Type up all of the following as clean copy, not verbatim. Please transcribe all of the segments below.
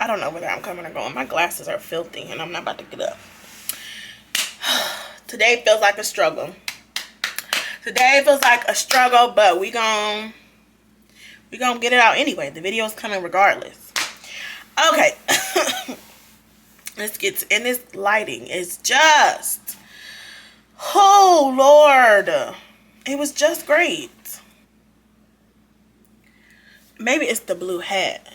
don't know whether I'm coming or going. My glasses are filthy and I'm not about to get up. Today feels like a struggle. Today feels like a struggle, but we gon' get it out anyway. The video's coming regardless. Okay. Let's get to, and this lighting is just, oh Lord. It was just great. Maybe it's the blue hat.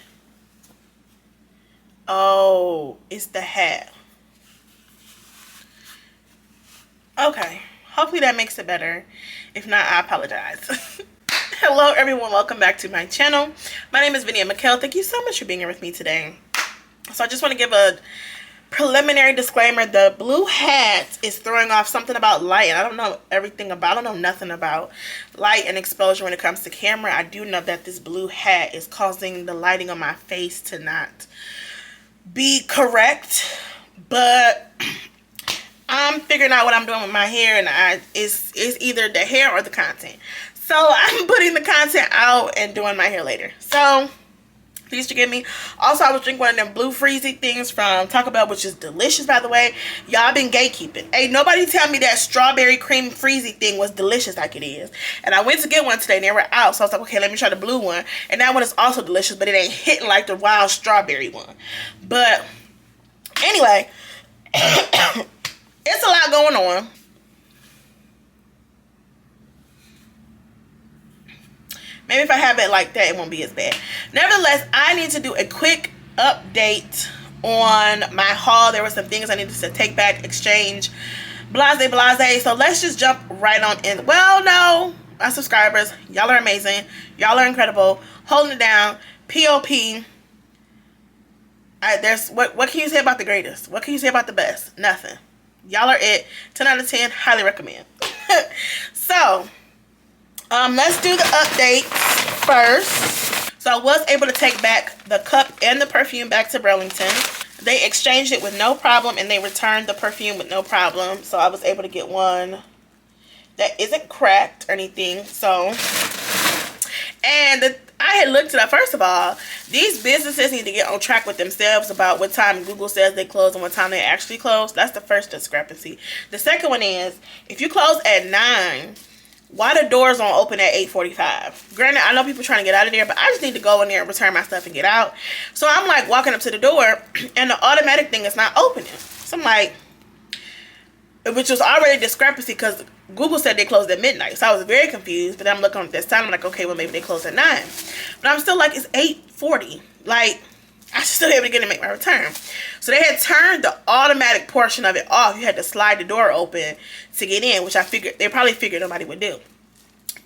Oh, it's the hat. Okay. Hopefully that makes it better. If not, I apologize. Hello everyone, welcome back to my channel. My name is Vinny McKell. Thank you so much for being here with me today. So I just want to give a preliminary disclaimer. The blue hat is throwing off something about light, and I don't know nothing about light and exposure when it comes to camera. I do know that this blue hat is causing the lighting on my face to not be correct, but I'm figuring out what I'm doing with my hair, and it's either the hair or the content. So I'm putting the content out and doing my hair later. So please forgive me. Also, I was drinking one of them blue freezy things from Taco Bell, which is delicious, by the way. Y'all been gatekeeping. Ain't nobody tell me that strawberry cream freezy thing was delicious like it is. And I went to get one today and they were out. So I was like, okay, let me try the blue one. And that one is also delicious, but it ain't hitting like the wild strawberry one. But anyway, it's a lot going on. Maybe if I have it like that, it won't be as bad. Nevertheless, I need to do a quick update on my haul. There were some things I needed to take back, exchange, blase. So let's just jump right on in. Well, no, my subscribers, y'all are amazing. Y'all are incredible. Holding it down. POP. What can you say about the greatest? What can you say about the best? Nothing. Y'all are it. 10 out of 10. Highly recommend. So let's do the updates first. So I was able to take back the cup and the perfume back to Burlington. They exchanged it with no problem, and they returned the perfume with no problem. So I was able to get one that isn't cracked or anything. So, and I had looked it up. First of all, these businesses need to get on track with themselves about what time Google says they close and what time they actually close. That's the first discrepancy. The second one is, if you close at 9, why the doors don't open at 8:45? Granted, I know people trying to get out of there, but I just need to go in there and return my stuff and get out. So I'm like walking up to the door, and the automatic thing is not opening. So I'm like, which was already a discrepancy because Google said they closed at midnight. So I was very confused. But I'm looking at this time. I'm like, okay, well, maybe they closed at 9. But I'm still like, it's 8:40. Like, I should still be able to get in and make my return. So they had turned the automatic portion of it off. You had to slide the door open to get in, which I figured, they probably figured nobody would do.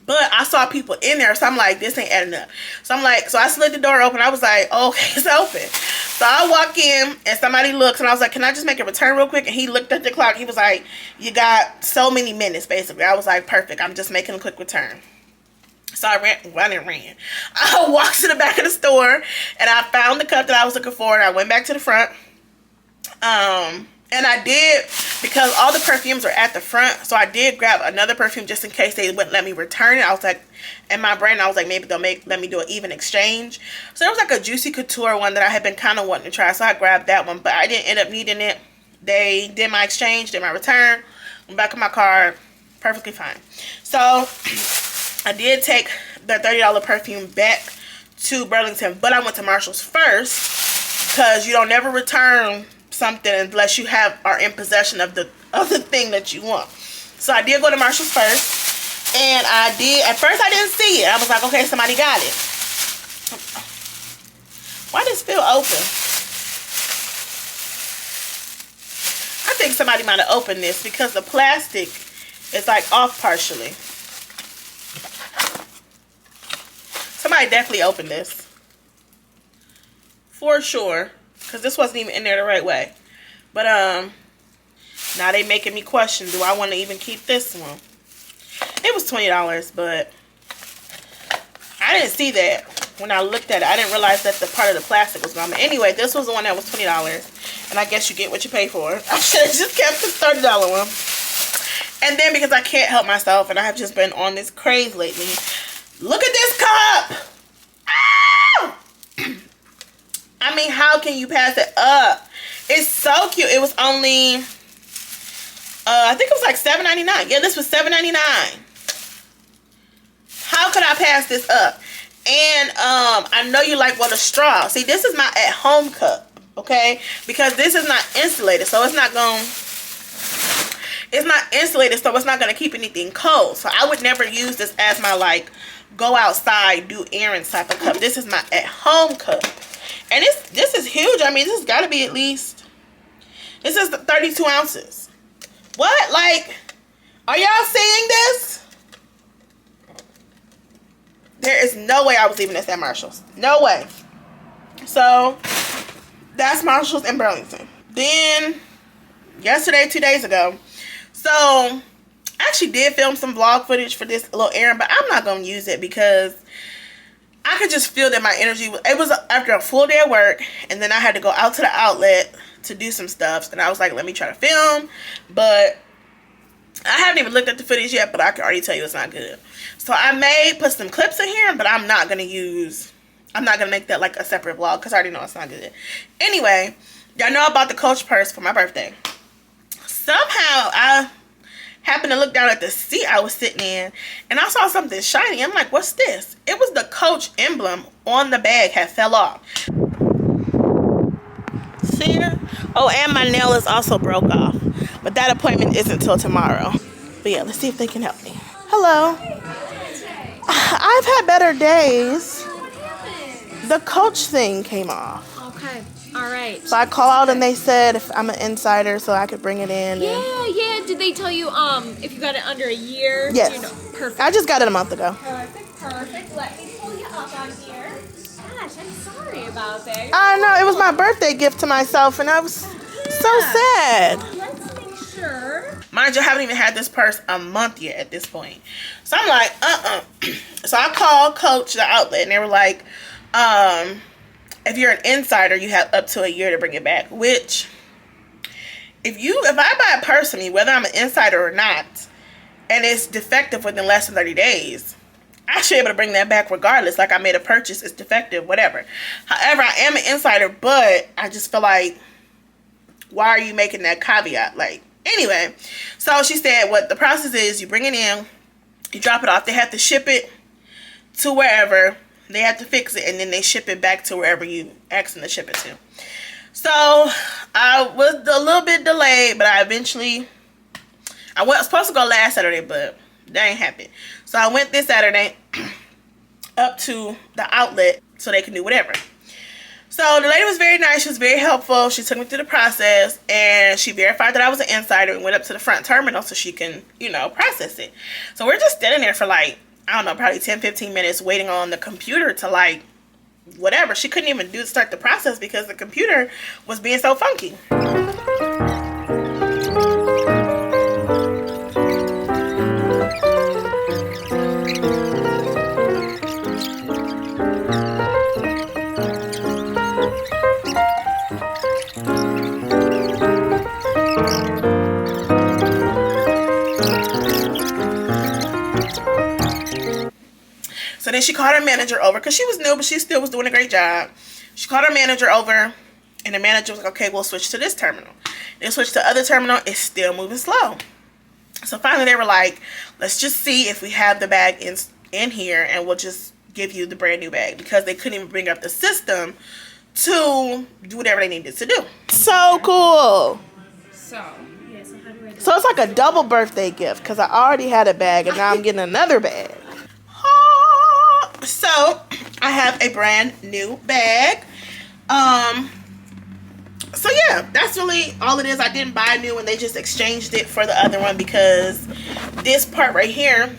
But I saw people in there, so I'm like, this ain't adding up. So I'm like, so I slid the door open. I was like, oh, okay, it's open. So I walk in, and somebody looks, and I was like, can I just make a return real quick? And he looked at the clock. He was like, you got so many minutes, basically. I was like, perfect. I'm just making a quick return. So I ran. Well, I didn't ran. I walked to the back of the store, and I found the cup that I was looking for, and I went back to the front. And I did, because all the perfumes are at the front, so I did grab another perfume just in case they wouldn't let me return it. I was like, in my brain, I was like, maybe they'll let me do an even exchange. So there was like a Juicy Couture one that I had been kind of wanting to try, so I grabbed that one, but I didn't end up needing it. They did my exchange, did my return, went back in my car, perfectly fine. So I did take the $30 perfume back to Burlington, but I went to Marshall's first, because you don't never return something unless you are in possession of the thing that you want. So I did go to Marshall's first, and at first I didn't see it. I was like, okay, somebody got it. Why does it feel open? I think somebody might have opened this because the plastic is like off partially. Somebody definitely opened this for sure, because this wasn't even in there the right way. But now they making me question, do I want to even keep this one? It was $20, but I didn't see that when I looked at it. I didn't realize that the part of the plastic was gone. But anyway, this was the one that was $20, and I guess you get what you pay for. I should have just kept the $30 one. And then, because I can't help myself, and I have just been on this craze lately, look at this cup. Ow! I mean, how can you pass it up? It's so cute. It was only, I think it was like $7.99. Yeah, this was $7.99. How could I pass this up? And I know you like, well, a straw. See, this is my at-home cup, okay? Because this is not insulated, so it's not insulated, so it's not gonna keep anything cold. So I would never use this as my like go outside, do errands type of cup. This is my at-home cup, and this is huge. I mean, this has got to be at least, this is 32 ounces. What? Like, are y'all seeing this? There is no way I was leaving this at Marshall's. No way. So, that's Marshall's in Burlington. Then, yesterday, 2 days ago. So, I actually did film some vlog footage for this little errand, but I'm not going to use it because I could just feel that my energy, it was after a full day of work, and then I had to go out to the outlet to do some stuff, and I was like, let me try to film, but I haven't even looked at the footage yet, but I can already tell you it's not good. So I may put some clips in here, but I'm not going to make that like a separate vlog because I already know it's not good. Anyway, y'all know about the Coach purse for my birthday. Somehow I happened to look down at the seat I was sitting in, and I saw something shiny. I'm like, what's this? It was the Coach emblem on the bag had fell off. See it? Oh, and my nail is also broke off. But that appointment isn't until tomorrow. But yeah, let's see if they can help me. Hello. I've had better days. The Coach thing came off. Okay. All right. So I called and they said if I'm an insider so I could bring it in. Yeah. Did they tell you if you got it under a year? Yes. You know, perfect. I just got it a month ago. Perfect. Let me pull you up on here. Gosh, I'm sorry about that. I know. It was my birthday gift to myself and I was so sad. Let's make sure. Mind you, I haven't even had this purse a month yet at this point. So I'm like, So I called Coach, the outlet, and they were like, if you're an insider, you have up to a year to bring it back. Which, if I buy a purse from you, whether I'm an insider or not, and it's defective within less than 30 days, I should be able to bring that back regardless. Like, I made a purchase, it's defective, whatever. However, I am an insider, but I just feel like, why are you making that caveat? Like, anyway, so she said what the process is, you bring it in, you drop it off, they have to ship it to wherever, they have to fix it, and then they ship it back to wherever you ask them to ship it to. So I was a little bit delayed, but I was supposed to go last Saturday, but that ain't happened. So I went this Saturday up to the outlet so they can do whatever. So the lady was very nice. She was very helpful. She took me through the process, and she verified that I was an insider and went up to the front terminal so she can, process it. So we're just standing there for like, I don't know, probably 10-15 minutes waiting on the computer to like, whatever. She couldn't even start the process because the computer was being so funky. So then she called her manager over because she was new, but she still was doing a great job. She called her manager over, and the manager was like, okay, we'll switch to this terminal. They switched to the other terminal. It's still moving slow. So finally they were like, let's just see if we have the bag in here, and we'll just give you the brand new bag, because they couldn't even bring up the system to do whatever they needed to do. So cool. So how do I So it's like a double birthday gift because I already had a bag and now I'm getting another bag. So I have a brand new bag. So yeah, that's really all it is. I didn't buy a new one. They just exchanged it for the other one because this part right here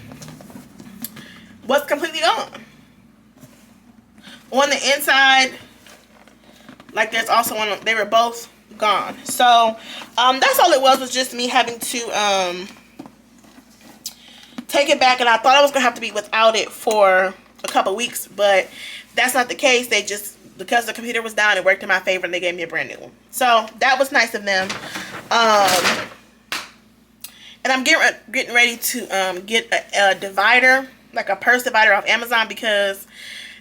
was completely gone. On the inside, like there's also one, they were both gone. So that's all it was just me having to take it back, and I thought I was gonna have to be without it for a couple weeks, but that's not the case. They just, because the computer was down, it worked in my favor and they gave me a brand new one. So that was nice of them. And I'm getting ready to get a divider, like a purse divider off Amazon, because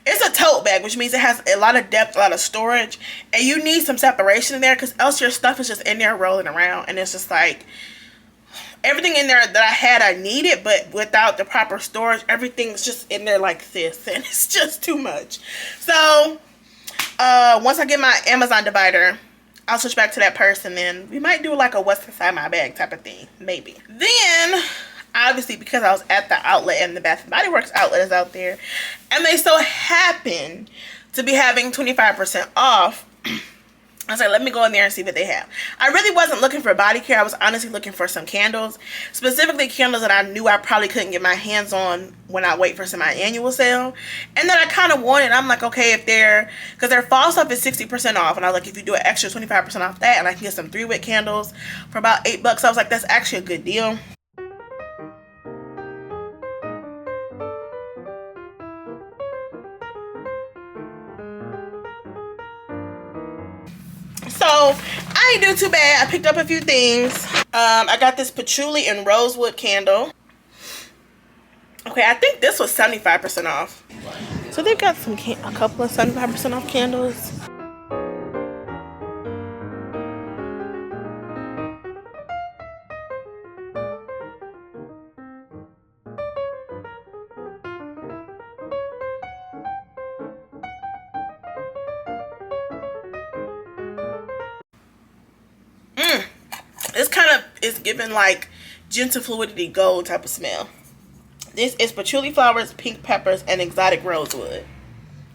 It's a tote bag, which means it has a lot of depth, a lot of storage, and you need some separation in there because else your stuff is just in there rolling around, and it's just like everything in there that I had I needed, but without the proper storage, everything's just in there like this, and it's just too much. So once I get my Amazon divider, I'll switch back to that purse, and then we might do like a what's inside my bag type of thing, maybe. Then obviously, because I was at the outlet, and the Bath and Body Works outlet is out there, and they so happen to be having 25% off, I was like, let me go in there and see what they have. I really wasn't looking for body care. I was honestly looking for some candles, specifically candles that I knew I probably couldn't get my hands on when I wait for some of my annual sale, and that I kind of wanted. I'm like, okay, if because their fall stuff is 60% off, and I was like, if you do an extra 25% off that, and I can get some 3-wick candles for about $8, I was like, that's actually a good deal. So I ain't do too bad. I picked up a few things. I got this patchouli and rosewood candle. Okay, I think this was 75% off. So they've got a couple of 75% off candles. This kind of is giving like gentle fluidity gold type of smell. This is patchouli flowers, pink peppers, and exotic rosewood.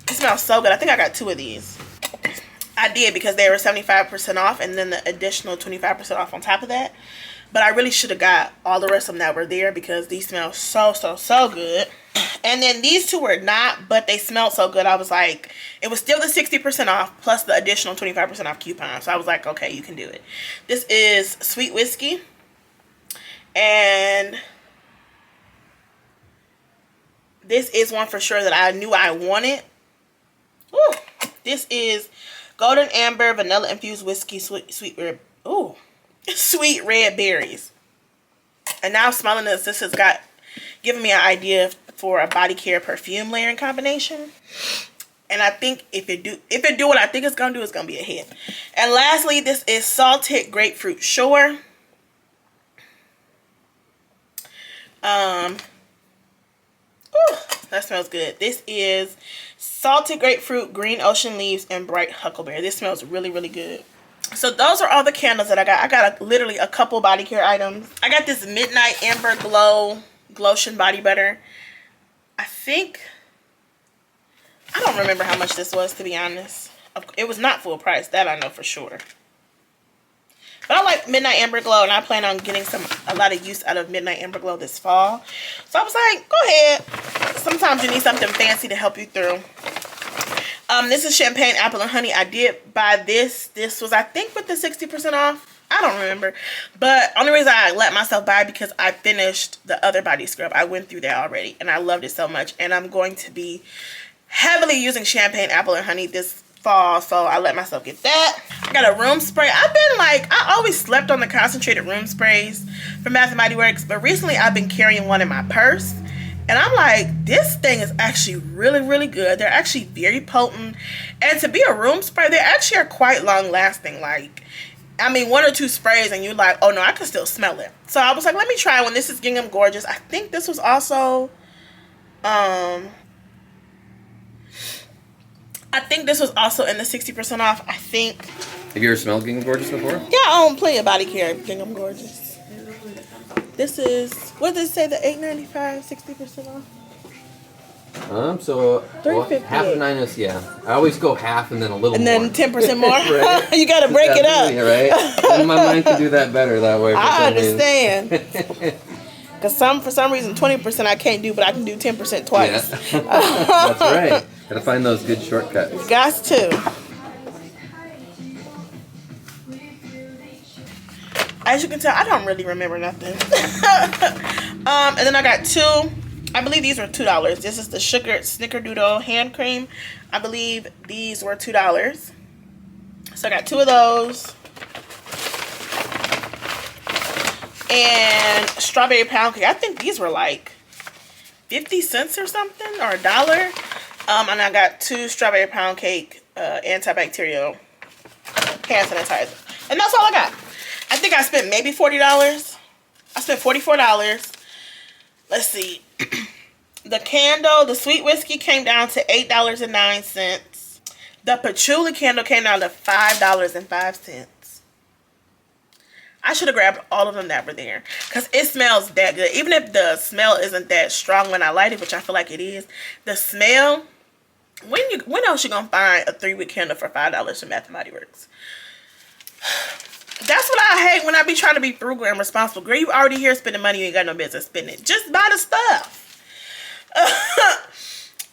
It smells so good. I think I got 2 of these. I did because they were 75% off, and then the additional 25% off on top of that. But I really should have got all the rest of them that were there because these smell so good. And then these 2 were not, but they smelled so good. I was like, it was still the 60% off plus the additional 25% off coupon. So I was like, okay, you can do it. This is Sweet Whiskey. And this is one for sure that I knew I wanted. Ooh, this is Golden Amber Vanilla Infused Whiskey Sweet Red Berries. And now smelling this has given me an idea for a body care perfume layering combination. And I think if it do what I think it's gonna do, it's gonna be a hit. And lastly, this is Salted Grapefruit Shore. Ooh, that smells good. This is Salted Grapefruit, Green Ocean Leaves, and Bright Huckleberry. This smells really good. So those are all the candles that I got. I got literally a couple body care items. I got this Midnight Amber Glotion Body Butter. I don't remember how much this was, to be honest. It was not full price. That I know for sure. But I like Midnight Amber Glow, and I plan on getting a lot of use out of Midnight Amber Glow this fall. So I was like, go ahead. Sometimes you need something fancy to help you through. This is Champagne Apple and Honey. I did buy this. This was, I think, with the 60% off. I don't remember. But only reason I let myself buy because I finished the other body scrub. I went through that already, and I loved it so much. And I'm going to be heavily using Champagne Apple and Honey this fall, so I let myself get that. I got a room spray. I always slept on the concentrated room sprays from Bath & Body Works, but recently I've been carrying one in my purse, and I'm like, this thing is actually really good. They're actually very potent, and to be a room spray, they actually are quite long lasting. Like, I mean, 1 or 2 sprays and you're like, oh no, I can still smell it. So I was like, let me try one. This is Gingham Gorgeous. I think this was also in the 60% off. I think. Have you ever smelled Gingham Gorgeous before? Yeah, I own plenty of body care Gingham Gorgeous. This is, what did it say, the $8.95, 60% off? So well, half of 9 is, yeah. I always go half and then a little more. And then 10% more? Right? You gotta break it up. Right? And my mind can do that better that way. I understand. Because for some reason, 20% I can't do, but I can do 10% twice. Yeah. That's right. Gotta find those good shortcuts. Got to. As you can tell, I don't really remember nothing. And then I got 2. I believe these were $2. This is the Sugar Snickerdoodle Hand Cream. I believe these were $2. So I got 2 of those. And Strawberry Pound Cake. I think these were like 50 cents or something, or $1. And I got 2 strawberry pound cake antibacterial hand sanitizer. And that's all I got. I think I spent maybe $40. I spent $44. Let's see. The candle, the sweet whiskey came down to $8.09. The patchouli candle came down to $5.05. I should have grabbed all of them that were there because it smells that good. Even if the smell isn't that strong when I light it, which I feel like it is, the smell, when else you gonna find a 3-wick candle for $5 from Bath & Body Works? That's what I hate when I be trying to be frugal and responsible. Girl, you already here spending money, you ain't got no business spending it. Just buy the stuff.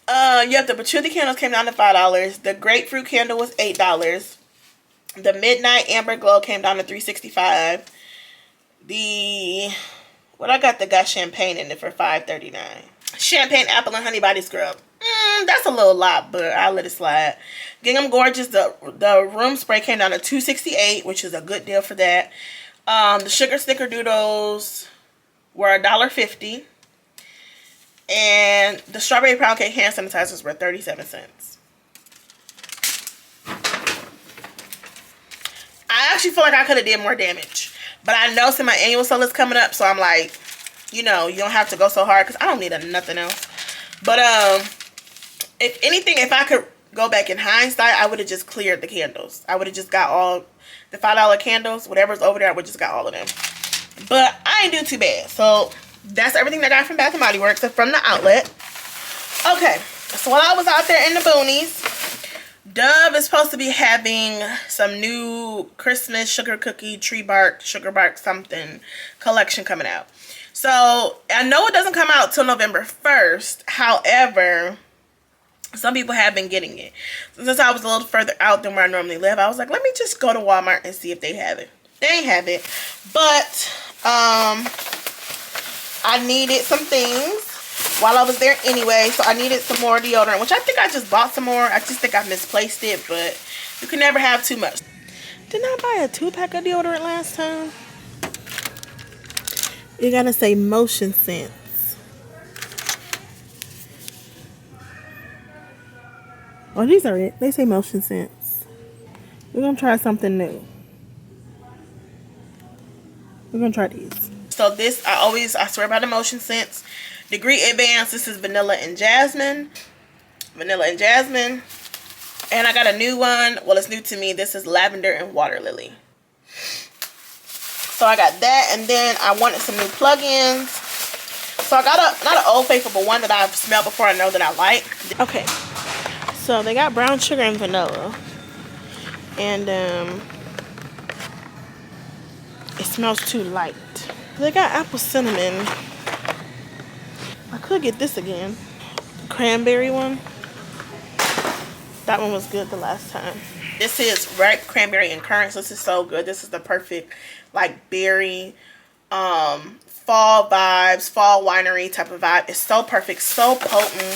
Yeah, the patchouli candles came down to $5. The grapefruit candle was $8. The midnight amber glow came down to $3.65. What I got champagne in it for $5.39. Champagne apple and honey body scrub. That's a little lot, but I'll let it slide. Gingham Gorgeous, the room spray came down to $2.68, which is a good deal for that. The sugar snickerdoodles were $1.50. And the strawberry pound cake hand sanitizers were 37 cents. I actually feel like I could have did more damage. But I know some of my annual sale is coming up, so I'm like, you know, you don't have to go so hard because I don't need nothing else. But if anything, if I could go back in hindsight, I would have just cleared the candles. I would have just got all the $5 candles, whatever's over there, I would just got all of them. But I ain't do too bad. So that's everything that I got from Bath & Body Works from the outlet. Okay, so while I was out there in the boonies, Dove is supposed to be having some new Christmas sugar cookie, tree bark, sugar bark something collection coming out. So I know it doesn't come out till November 1st. However, some people have been getting it. Since I was a little further out than where I normally live, I was like, let me just go to Walmart and see if they have it. They ain't have it. But I needed some things while I was there anyway. So I needed some more deodorant, which I think I just bought some more. I just think I misplaced it, but you can never have too much. Didn't I buy a 2-pack of deodorant last time? You gotta say motion sense. Oh, these are it. They say motion sense. We're gonna try something new. We're gonna try these. So this, I swear by the motion sense. Degree Advanced, this is vanilla and jasmine. Vanilla and jasmine. And I got a new one. Well, it's new to me. This is lavender and water lily. So I got that, and then I wanted some new plug-ins. So I got not an Old Faithful, but one that I've smelled before. I know that I like. Okay, so they got brown sugar and vanilla, and it smells too light. They got apple cinnamon. I could get this again. Cranberry one. That one was good the last time. This is ripe cranberry and currants. This is so good. This is the perfect like berry fall vibes, fall winery type of vibe. It's so perfect, so potent,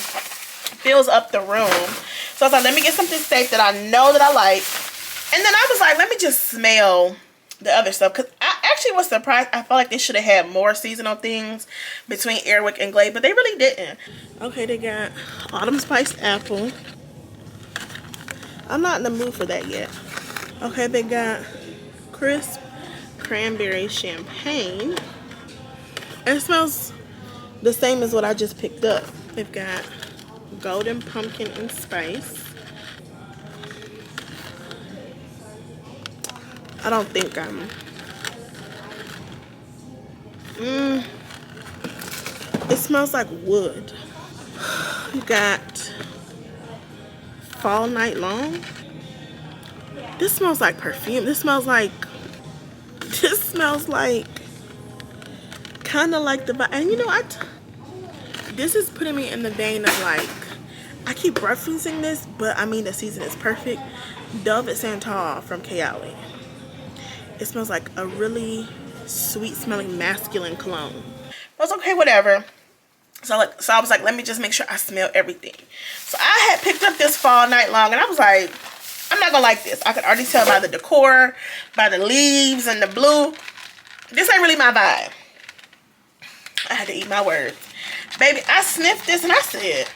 fills up the room. So I was like, let me get something safe that I know that I like. And then I was like, let me just smell the other stuff, because I actually was surprised. I felt like they should have had more seasonal things between Airwick and Glade, but they really didn't. Okay, they got autumn spiced apple. I'm not in the mood for that yet. Okay, they got crisp cranberry champagne. It smells the same as what I just picked up. They've got golden pumpkin and spice. I don't think I'm... It smells like wood. You got Fall Night Long. This smells like perfume. This smells like kind of like the vibe. And you know, this is putting me in the vein of like, I keep referencing this, but I mean the season is perfect. Dove at Santal from Kayali. It smells like a really sweet smelling masculine cologne. But it's okay, whatever. So I was like, let me just make sure I smell everything. So I had picked up this Fall Night Long, and I was like, I'm not gonna like this. I could already tell by the decor, by the leaves and the blue. This ain't really my vibe. I had to eat my words. Baby, I sniffed this and I said,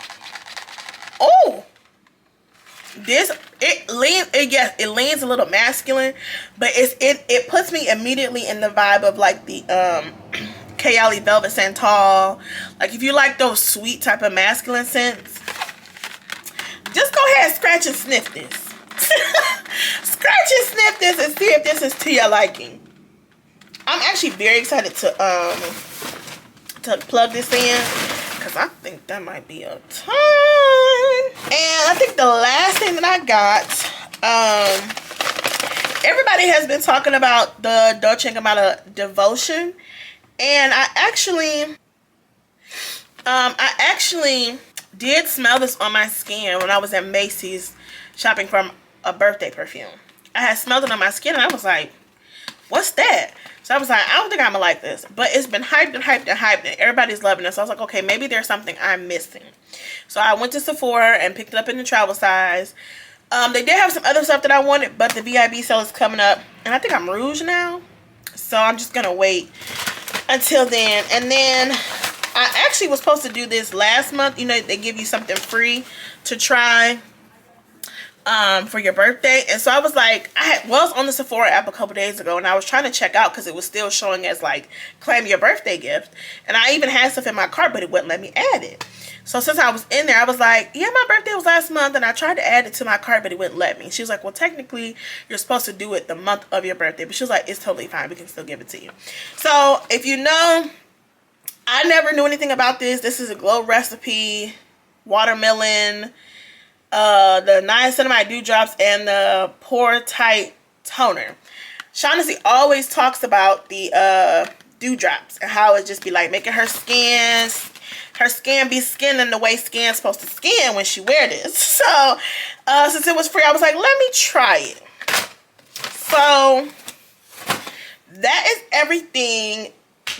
Oh, this it leans a little masculine, but it puts me immediately in the vibe of like the Kayali Velvet Santal. Like if you like those sweet type of masculine scents, just go ahead and scratch and sniff this. Scratch and sniff this and see if this is to your liking. I'm actually very excited to plug this in, because I think that might be a ton. And I think the last thing that I got, everybody has been talking about the Dolce & Gabbana Devotion, and I actually did smell this on my skin when I was at Macy's shopping for a birthday perfume. I had smelled it on my skin and I was like, what's that? So I was like, I don't think I'm gonna like this, but it's been hyped and hyped and hyped and everybody's loving it. So I was like, okay, maybe there's something I'm missing. So I went to Sephora and picked it up in the travel size. They did have some other stuff that I wanted, but the VIB sale is coming up and I think I'm rouge now, so I'm just gonna wait until then. And then I actually was supposed to do this last month. You know, they give you something free to try for your birthday. And so I was like, I was on the Sephora app a couple days ago and I was trying to check out because it was still showing as like claim your birthday gift. And I even had stuff in my cart, but it wouldn't let me add it. So since I was in there, I was like, yeah, my birthday was last month and I tried to add it to my cart, but it wouldn't let me. She was like, well, technically you're supposed to do it the month of your birthday. But she was like, it's totally fine. We can still give it to you. So if you know, I never knew anything about this. This is a glow recipe, watermelon, the niacinamide dewdrops, and the pore tight toner. Shaughnessy always talks about the dewdrops and how it just be like making her skin be skinning the way skin's supposed to skin when she wear this. So since it was free, I was like, let me try it. So that is everything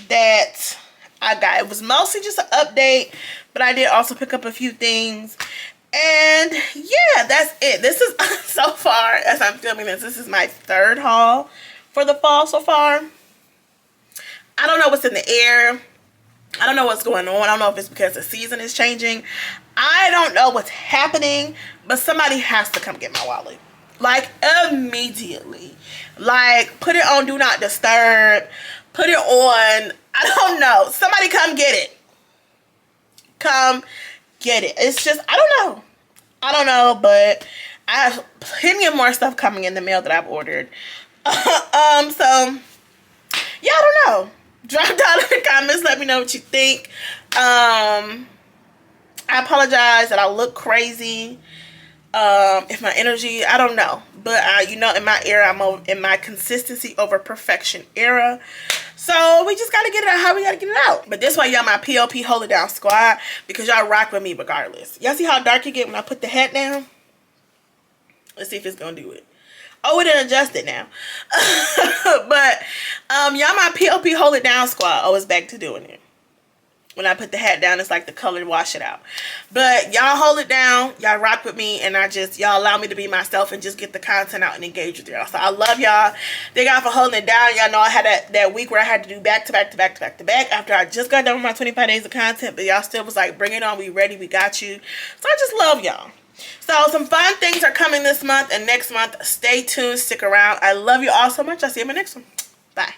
that I got. It was mostly just an update, but I did also pick up a few things. And yeah, that's it. This is so far as I'm filming this is my third haul for the fall so far. I don't know what's in the air. I don't know what's going on. I don't know if it's because the season is changing. I don't know what's happening, but somebody has to come get my wallet. Like immediately. Like put it on Do Not Disturb. Put it on, I don't know. Somebody come get it. Come get it. It's just, I don't know, but I have plenty of more stuff coming in the mail that I've ordered. So yeah, I don't know. Drop down in the comments, let me know what you think. I apologize that I look crazy. If my energy, I don't know, but you know, in my era, I'm in my consistency over perfection era. So we just gotta get it out how we gotta get it out. But this why y'all my POP hold it down squad, because y'all rock with me regardless. Y'all see how dark it get when I put the hat down? Let's see if it's gonna do it. Oh, it didn't adjust it now. But y'all my POP hold it down squad. Oh, it's back to doing it. When I put the hat down, it's like the color wash it out. But y'all hold it down. Y'all rock with me. And y'all allow me to be myself and just get the content out and engage with y'all. So I love y'all. Thank y'all for holding it down. Y'all know I had that week where I had to do back to back to back to back to back after I just got done with my 25 days of content. But y'all still was like, bring it on. We ready. We got you. So I just love y'all. So some fun things are coming this month and next month. Stay tuned. Stick around. I love you all so much. I'll see you in my next one. Bye.